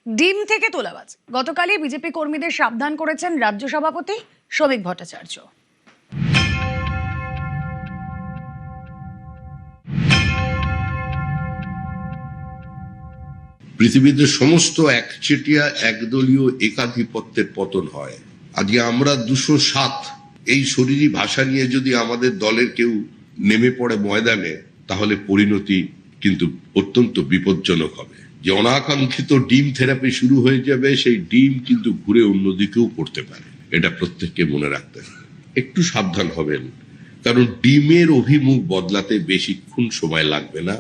ডিম থেকে তোলাবাজ গতকালই বিজেপি কর্মীদের সাবধান করেছেন রাজ্য সভাপতি শ্রমিক ভট্টাচার্য। পৃথিবীতে সমস্ত একচেটিয়া একদলীয় একাধিপত্যের পতন হয়। আজকে আমরা 207 এই শরীরী ভাষা নিয়ে যদি আমাদের দলের কেউ নেমে পড়ে ময়দানে, তাহলে পরিণতি কিন্তু অত্যন্ত বিপজ্জনক হবে। যে অনাকাঙ্ক্ষিত ডিম থেরাপি শুরু হয়ে যাবে, সেই ডিম কিন্তু ঘুরে অন্যদিকেও পড়তে পারে। এটা প্রত্যেককে মনে রাখতে হবে, একটু সাবধান হবেন, কারণ ডিমের অভিমুখ বদলাতে বেশিক্ষণ সময় লাগবে না।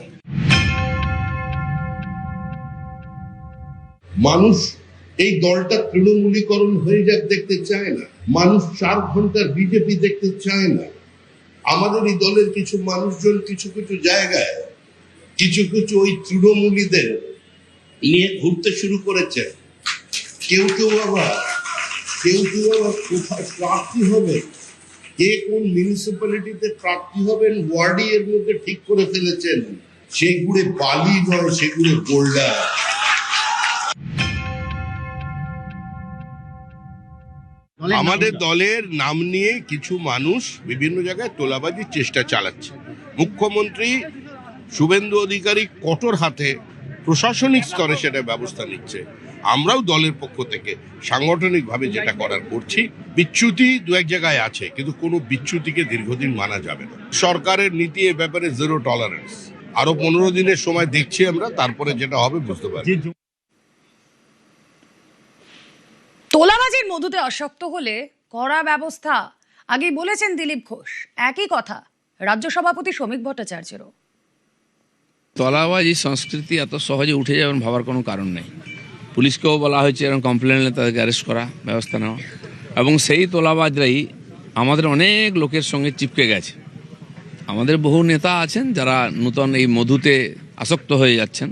মানুষ এই দলটা তৃণমূলীকরণ হয়ে যাক দেখতে চায় না। মানুষ 4 ঘন্টার বিজেপি দেখতে চায় না। আমাদের এই দলের কিছু মানুষজন কিছু কিছু জায়গায় কিছু ওই তৃণমূলীদের নিয়ে ঘুরতে শুরু করেছে। কেউ কেউ আবার কোথায় প্রার্থী হবে, কে কোন মিউনিসিপ্যালিটিতে প্রার্থী হবেন ওয়ার্ডই এর মধ্যে ঠিক করে ফেলেছেন। সেগুলো বালি নয়, সেগুলো বোল্ডার। আমাদের দলের নাম নিয়ে কিছু মানুষ বিভিন্ন জায়গায় তোলাবাজির চেষ্টা চালাচ্ছে। মুখ্যমন্ত্রী শুভেন্দু অধিকারী কঠোর হাতে প্রশাসনিক স্তরে সেটা ব্যবস্থা নিচ্ছে। আমরাও দলের পক্ষ থেকে সাংগঠনিকভাবে যেটা করার করছি। বিচ্যুতি 2-1 জায়গায় আছে, কিন্তু কোনো বিচ্যুতিকে দীর্ঘদিন মানা যাবে না। সরকারের নীতি এ ব্যাপারে 0 টলারেন্স। আরো 15 দিনের সময় দেখছি আমরা, তারপরে যেটা হবে বুঝতে পারবো। তোলাবাজির মধুতে আসক্ত হলে কড়া ব্যবস্থা আগেই বলেছেন দিলীপ ঘোষ। একই কথা রাজ্য সভাপতি শ্রমিক ভট্টাচার্যেরও। তোলাবাজি সংস্কৃতি এত সহজে উঠে যাবেন ভাবার কোনো কারণ নেই। পুলিশকেও বলা হয়েছে এরকম কমপ্লেন এলে তাদেরকে অ্যারেস্ট করা, ব্যবস্থা নেওয়া, এবং সেই তোলাবাজরাই আমাদের অনেক লোকের সঙ্গে চিপকে গেছে। আমাদের বহু নেতা আছেন যারা নূতন এই মধুতে আসক্ত হয়ে যাচ্ছেন,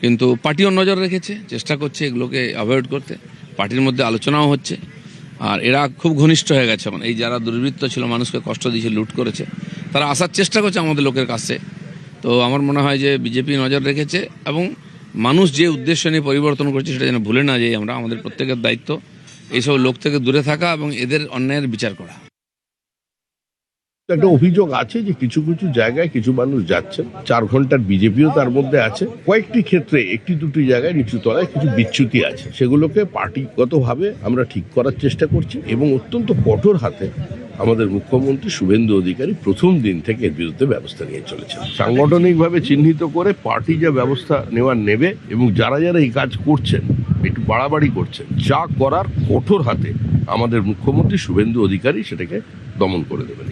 কিন্তু পার্টিও নজর রেখেছে, চেষ্টা করছে এগুলোকে অ্যাভয়েড করতে। পার্টির মধ্যে আলোচনাও হচ্ছে, আর এরা খুব ঘনিষ্ঠ হয়ে গেছে। এই যারা দুর্বৃত্ত ছিল, মানুষকে কষ্ট দিয়েছে, লুট করেছে, তারা আসার চেষ্টা করছে আমাদের লোকের কাছে। তো আমার মনে হয় যে বিজেপি নজর রেখেছে, এবং মানুষ যে উদ্দেশ্য নিয়ে পরিবর্তন করছে সেটা যেন ভুলে না যাই আমরা। আমাদের প্রত্যেকের দায়িত্ব এইসব লোক থেকে দূরে থাকা এবং এদের অন্যায়ের বিচার করা। একটা অভিযোগ আছে যে কিছু কিছু জায়গায় কিছু মানুষ যাচ্ছেন, 4 ঘন্টার বিজেপিও তার মধ্যে আছে। কয়েকটি ক্ষেত্রে 1-2টি জায়গায় নিচু তলায় কিছু বিচ্যুতি আছে, সেগুলোকে পার্টিগতভাবে আমরা ঠিক করার চেষ্টা করছি, এবং অত্যন্ত কঠোর হাতে আমাদের মুখ্যমন্ত্রী শুভেন্দু অধিকারী প্রথম দিন থেকে এর বিরুদ্ধে ব্যবস্থা নিয়ে চলেছেন। সাংগঠনিকভাবে চিহ্নিত করে পার্টি যা ব্যবস্থা নেবে, এবং যারা যারা এই কাজ করছেন, একটু বাড়াবাড়ি করছেন, যা করার কঠোর হাতে আমাদের মুখ্যমন্ত্রী শুভেন্দু অধিকারী সেটাকে দমন করে দেবেন।